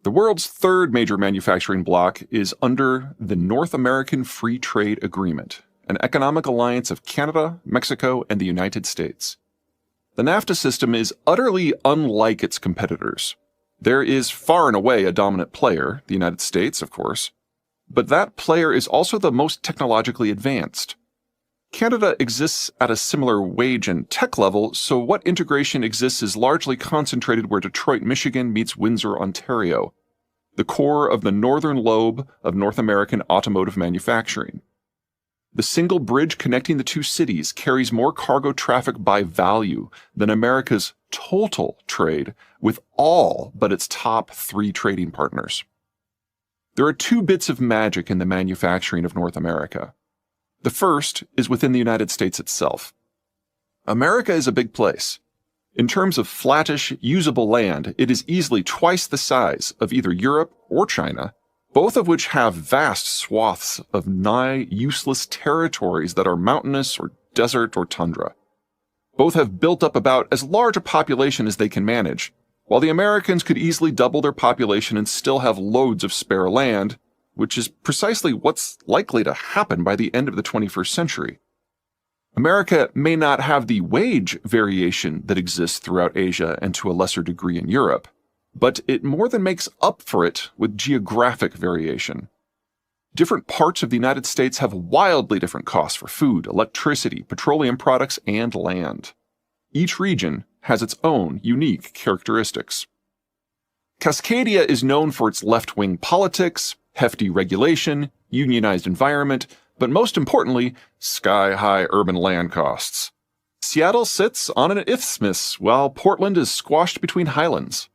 The world's third major manufacturing bloc is under the North American Free Trade Agreement, an economic alliance of Canada, Mexico, and the United States. The NAFTA system is utterly unlike its competitors. There is far and away a dominant player, the United States, of course, but that player is also the most technologically advanced. Canada exists at a similar wage and tech level, so what integration exists is largely concentrated where Detroit, Michigan meets Windsor, Ontario, the core of the northern lobe of North American automotive manufacturing. The single bridge connecting the two cities carries more cargo traffic by value than America's total trade with all but its top 3 trading partners. There are 2 bits of magic in the manufacturing of North America. The first is within the United States itself. America is a big place. In terms of flattish, usable land, it is easily twice the size of either Europe or China, both of which have vast swaths of nigh useless territories that are mountainous or desert or tundra. Both have built up about as large a population as they can manage, while the Americans could easily double their population and still have loads of spare land, which is precisely what's likely to happen by the end of the 21st century. America may not have the wage variation that exists throughout Asia and to a lesser degree in Europe, but it more than makes up for it with geographic variation. Different parts of the United States have wildly different costs for food, electricity, petroleum products, and land. Each region has its own unique characteristics. Cascadia is known for its left-wing politics, hefty regulation, unionized environment, but most importantly, sky-high urban land costs. Seattle sits on an isthmus, while Portland is squashed between highlands.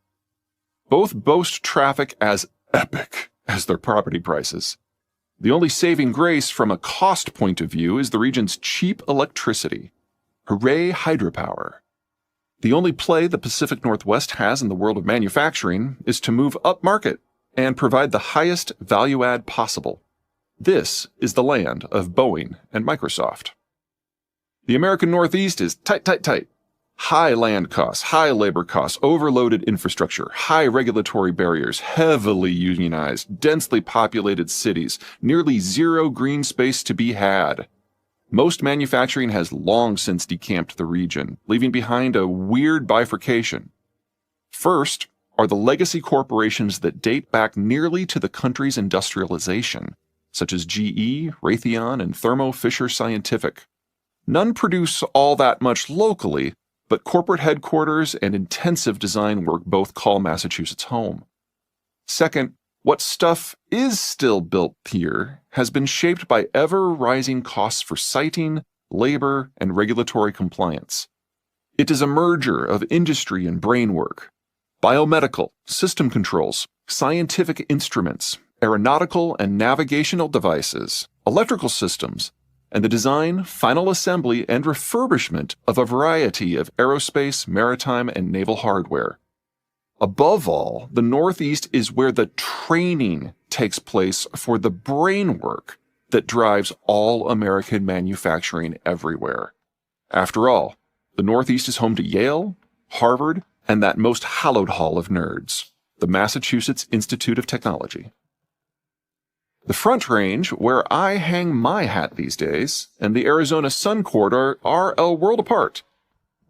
Both boast traffic as epic as their property prices. The only saving grace from a cost point of view is the region's cheap electricity. Hooray, hydropower. The only play the Pacific Northwest has in the world of manufacturing is to move upmarket and provide the highest value add possible. This is the land of Boeing and Microsoft. The American Northeast is tight. High land costs, high labor costs, overloaded infrastructure, high regulatory barriers, heavily unionized, densely populated cities, nearly zero green space to be had. Most manufacturing has long since decamped the region, leaving behind a weird bifurcation. First are the legacy corporations that date back nearly to the country's industrialization, such as GE, Raytheon, and Thermo Fisher Scientific. None produce all that much locally, but corporate headquarters and intensive design work both call Massachusetts home. Second, what stuff is still built here has been shaped by ever-rising costs for siting, labor, and regulatory compliance. It is a merger of industry and brain work. Biomedical, system controls, scientific instruments, aeronautical and navigational devices, electrical systems, and the design, final assembly, and refurbishment of a variety of aerospace, maritime, and naval hardware. Above all, the Northeast is where the training takes place for the brain work that drives all American manufacturing everywhere. After all, the Northeast is home to Yale, Harvard, and that most hallowed hall of nerds, the Massachusetts Institute of Technology. The Front Range, where I hang my hat these days, and the Arizona Sun Corridor are a world apart.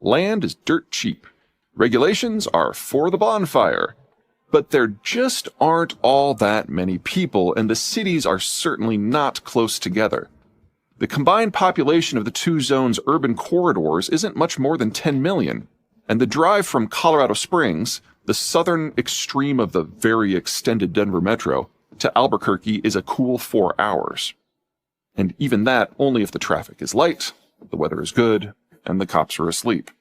Land is dirt cheap. Regulations are for the bonfire. But there just aren't all that many people, and the cities are certainly not close together. The combined population of the two zones' urban corridors isn't much more than 10 million, and the drive from Colorado Springs, the southern extreme of the very extended Denver metro, to Albuquerque is a cool 4 hours. And even that only if the traffic is light, the weather is good, and the cops are asleep.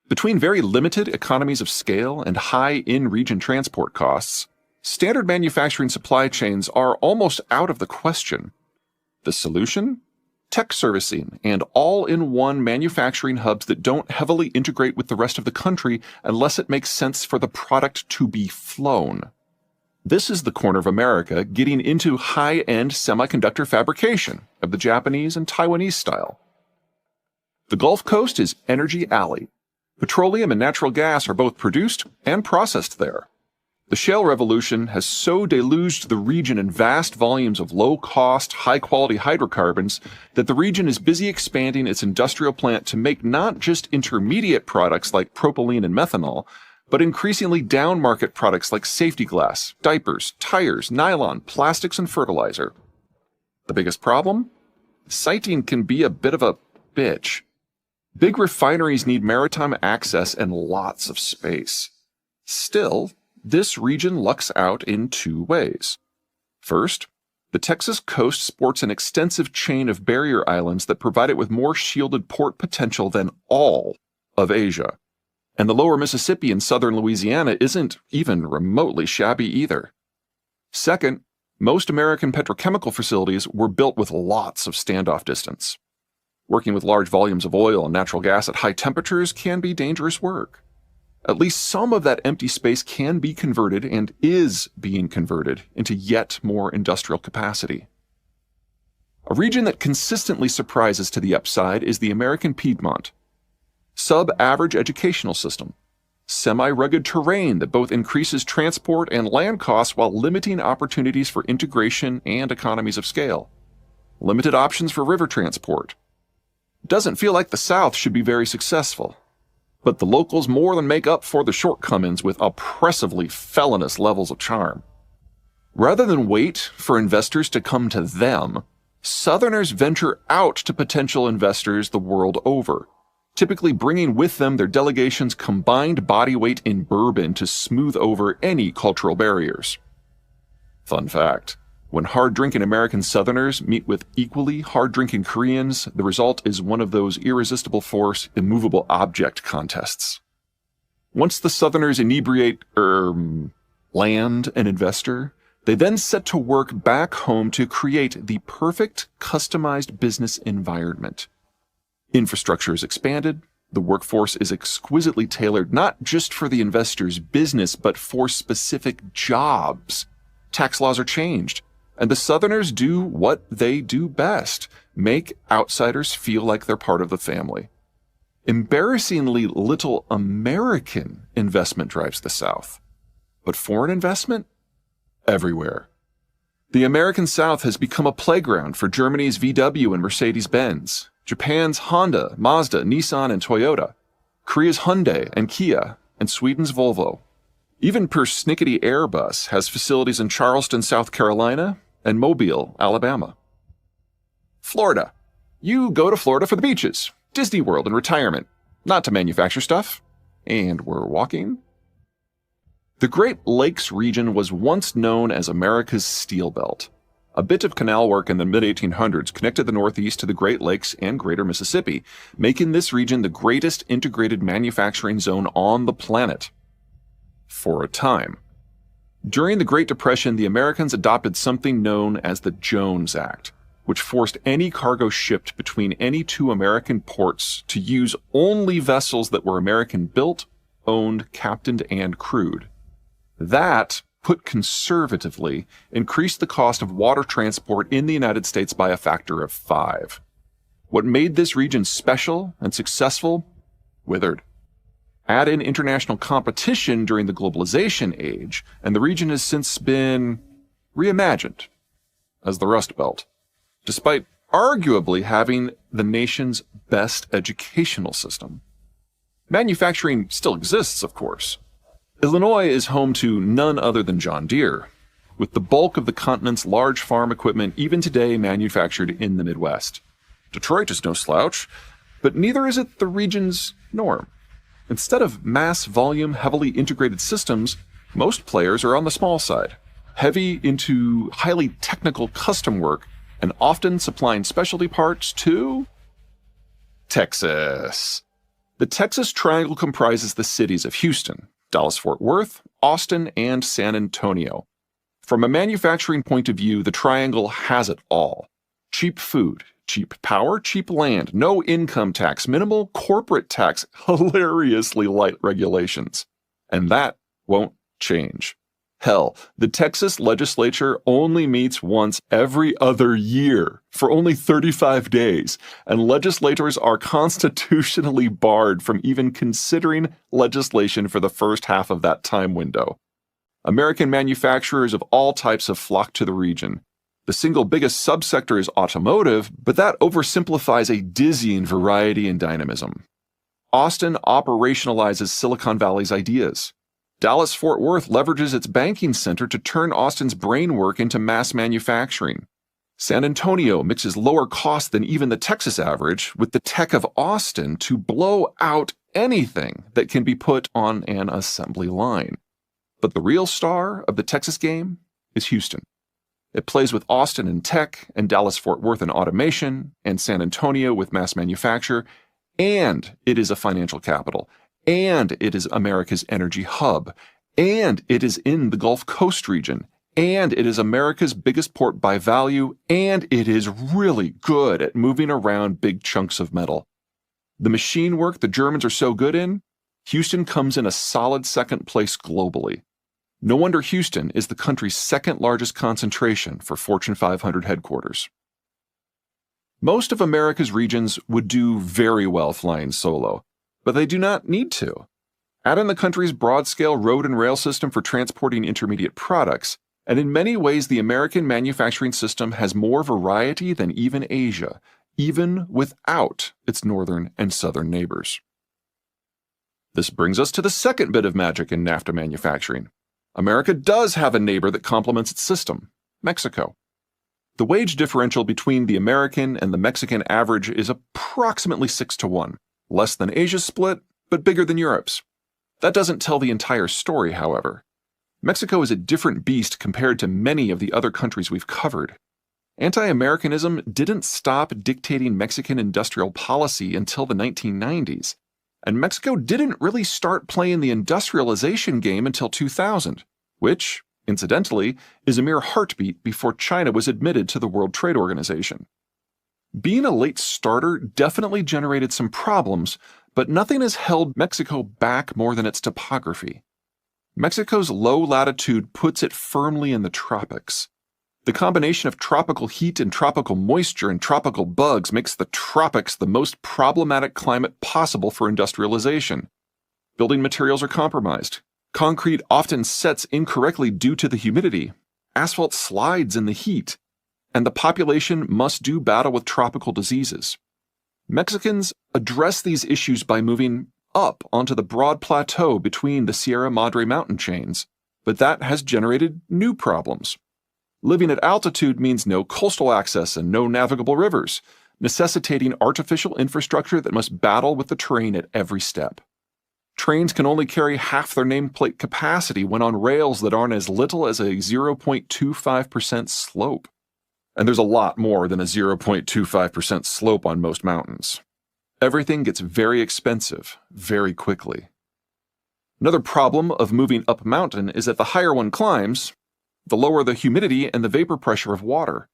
Between very limited economies of scale and high in-region transport costs, standard manufacturing supply chains are almost out of the question. The solution? Tech servicing and all-in-one manufacturing hubs that don't heavily integrate with the rest of the country unless it makes sense for the product to be flown. This is the corner of America getting into high-end semiconductor fabrication of the Japanese and Taiwanese style. The Gulf Coast is Energy Alley. Petroleum and natural gas are both produced and processed there. The shale revolution has so deluged the region in vast volumes of low-cost, high-quality hydrocarbons that the region is busy expanding its industrial plant to make not just intermediate products like propylene and methanol, but increasingly down-market products like safety glass, diapers, tires, nylon, plastics, and fertilizer. The biggest problem? Siting can be a bit of a bitch. Big refineries need maritime access and lots of space. Still, this region lucks out in two ways. First, the Texas coast sports an extensive chain of barrier islands that provide it with more shielded port potential than all of Asia. And the lower Mississippi in southern Louisiana isn't even remotely shabby either. Second, most American petrochemical facilities were built with lots of standoff distance. Working with large volumes of oil and natural gas at high temperatures can be dangerous work. At least some of that empty space can be converted and is being converted into yet more industrial capacity. A region that consistently surprises to the upside is the American Piedmont. Sub-average educational system, semi-rugged terrain that both increases transport and land costs while limiting opportunities for integration and economies of scale. Limited options for river transport. Doesn't feel like the South should be very successful. But the locals more than make up for the shortcomings with oppressively felonious levels of charm. Rather than wait for investors to come to them, Southerners venture out to potential investors the world over, typically bringing with them their delegation's combined body weight in bourbon to smooth over any cultural barriers. Fun fact, when hard-drinking American Southerners meet with equally hard-drinking Koreans, the result is one of those irresistible force, immovable object contests. Once the Southerners inebriate, land an investor, they then set to work back home to create the perfect customized business environment. Infrastructure is expanded, the workforce is exquisitely tailored not just for the investor's business, but for specific jobs. Tax laws are changed, and the Southerners do what they do best, make outsiders feel like they're part of the family. Embarrassingly little American investment drives the South, but foreign investment? Everywhere. The American South has become a playground for Germany's VW and Mercedes-Benz, Japan's Honda, Mazda, Nissan, and Toyota, Korea's Hyundai and Kia, and Sweden's Volvo. Even persnickety Airbus has facilities in Charleston, South Carolina, and Mobile, Alabama. Florida. You go to Florida for the beaches, Disney World, and retirement, not to manufacture stuff. And we're walking. The Great Lakes region was once known as America's Steel Belt. A bit of canal work in the mid-1800s connected the Northeast to the Great Lakes and Greater Mississippi, making this region the greatest integrated manufacturing zone on the planet. For a time. During the Great Depression, the Americans adopted something known as the Jones Act, which forced any cargo shipped between any two American ports to use only vessels that were American-built, owned, captained, and crewed. That, put conservatively, increased the cost of water transport in the United States by a factor of 5. What made this region special and successful? Withered. Add in international competition during the globalization age, and the region has since been reimagined as the Rust Belt, despite arguably having the nation's best educational system. Manufacturing still exists, of course. Illinois is home to none other than John Deere, with the bulk of the continent's large farm equipment even today manufactured in the Midwest. Detroit is no slouch, but neither is it the region's norm. Instead of mass volume, heavily integrated systems, most players are on the small side, heavy into highly technical custom work and often supplying specialty parts to Texas. The Texas Triangle comprises the cities of Houston, Dallas-Fort Worth, Austin, and San Antonio. From a manufacturing point of view, the Triangle has it all. Cheap food, cheap power, cheap land, no income tax, minimal corporate tax, hilariously light regulations. And that won't change. Hell, the Texas legislature only meets once every other year for only 35 days, and legislators are constitutionally barred from even considering legislation for the first half of that time window. American manufacturers of all types have flocked to the region. The single biggest subsector is automotive, but that oversimplifies a dizzying variety and dynamism. Austin operationalizes Silicon Valley's ideas. Dallas-Fort Worth leverages its banking center to turn Austin's brain work into mass manufacturing. San Antonio mixes lower cost than even the Texas average with the tech of Austin to blow out anything that can be put on an assembly line. But the real star of the Texas game is Houston. It plays with Austin in tech, and Dallas-Fort Worth in automation, and San Antonio with mass manufacture, and it is a financial capital, and it is America's energy hub, and it is in the Gulf Coast region, and it is America's biggest port by value, and it is really good at moving around big chunks of metal. The machine work the Germans are so good in, Houston comes in a solid second place globally. No wonder Houston is the country's second largest concentration for Fortune 500 headquarters. Most of America's regions would do very well flying solo, but they do not need to. Add in the country's broad-scale road and rail system for transporting intermediate products, and in many ways the American manufacturing system has more variety than even Asia, even without its northern and southern neighbors. This brings us to the second bit of magic in NAFTA manufacturing. America does have a neighbor that complements its system, Mexico. The wage differential between the American and the Mexican average is approximately 6-1, less than Asia's split, but bigger than Europe's. That doesn't tell the entire story, however. Mexico is a different beast compared to many of the other countries we've covered. Anti-Americanism didn't stop dictating Mexican industrial policy until the 1990s. And Mexico didn't really start playing the industrialization game until 2000, which, incidentally, is a mere heartbeat before China was admitted to the World Trade Organization. Being a late starter definitely generated some problems, but nothing has held Mexico back more than its topography. Mexico's low latitude puts it firmly in the tropics. The combination of tropical heat and tropical moisture and tropical bugs makes the tropics the most problematic climate possible for industrialization. Building materials are compromised. Concrete often sets incorrectly due to the humidity. Asphalt slides in the heat. And the population must do battle with tropical diseases. Mexicans address these issues by moving up onto the broad plateau between the Sierra Madre mountain chains, but that has generated new problems. Living at altitude means no coastal access and no navigable rivers, necessitating artificial infrastructure that must battle with the terrain at every step. Trains can only carry half their nameplate capacity when on rails that aren't as little as a 0.25% slope. And there's a lot more than a 0.25% slope on most mountains. Everything gets very expensive very quickly. Another problem of moving up a mountain is that the higher one climbs, the lower the humidity and the vapor pressure of water.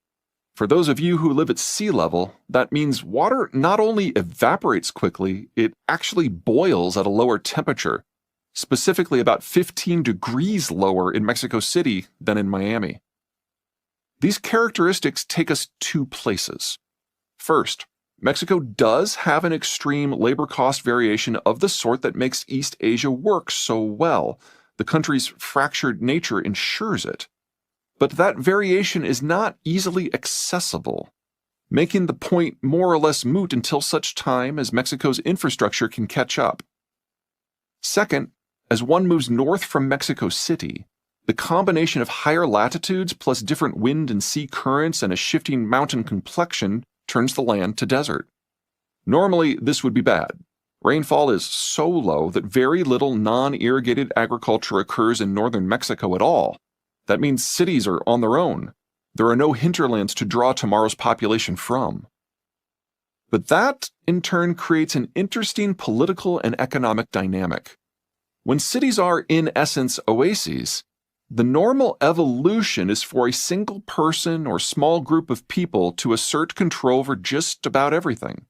For those of you who live at sea level, that means water not only evaporates quickly, it actually boils at a lower temperature, specifically about 15 degrees lower in Mexico City than in Miami. These characteristics take us two places. First, Mexico does have an extreme labor cost variation of the sort that makes East Asia work so well. The country's fractured nature ensures it. But that variation is not easily accessible, making the point more or less moot until such time as Mexico's infrastructure can catch up. Second, as one moves north from Mexico City, the combination of higher latitudes plus different wind and sea currents and a shifting mountain complexion turns the land to desert. Normally, this would be bad. Rainfall is so low that very little non-irrigated agriculture occurs in northern Mexico at all. That means cities are on their own. There are no hinterlands to draw tomorrow's population from. But that, in turn, creates an interesting political and economic dynamic. When cities are, in essence, oases, the normal evolution is for a single person or small group of people to assert control over just about everything.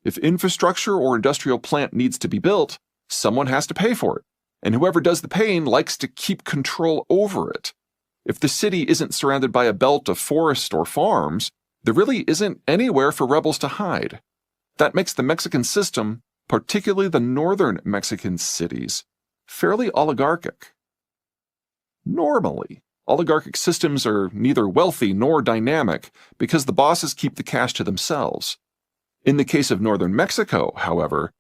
If infrastructure or industrial plant needs to be built, someone has to pay for it, and whoever does the paying likes to keep control over it. If the city isn't surrounded by a belt of forest or farms, there really isn't anywhere for rebels to hide. That makes the Mexican system, particularly the northern Mexican cities, fairly oligarchic. Normally, oligarchic systems are neither wealthy nor dynamic because the bosses keep the cash to themselves. In the case of northern Mexico, however,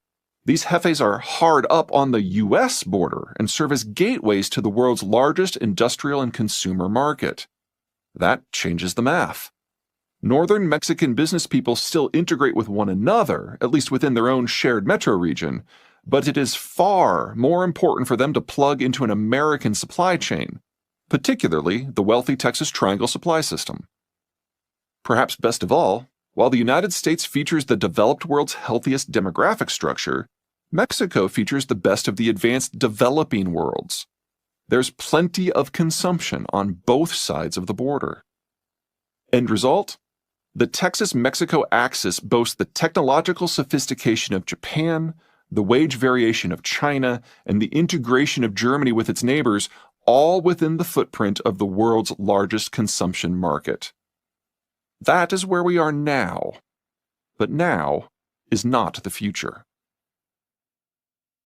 these jefes are hard up on the U.S. border and serve as gateways to the world's largest industrial and consumer market. That changes the math. Northern Mexican business people still integrate with one another, at least within their own shared metro region, but it is far more important for them to plug into an American supply chain, particularly the wealthy Texas Triangle supply system. Perhaps best of all, while the United States features the developed world's healthiest demographic structure, Mexico features the best of the advanced developing worlds. There's plenty of consumption on both sides of the border. End result? The Texas-Mexico axis boasts the technological sophistication of Japan, the wage variation of China, and the integration of Germany with its neighbors, all within the footprint of the world's largest consumption market. That is where we are now. But now is not the future.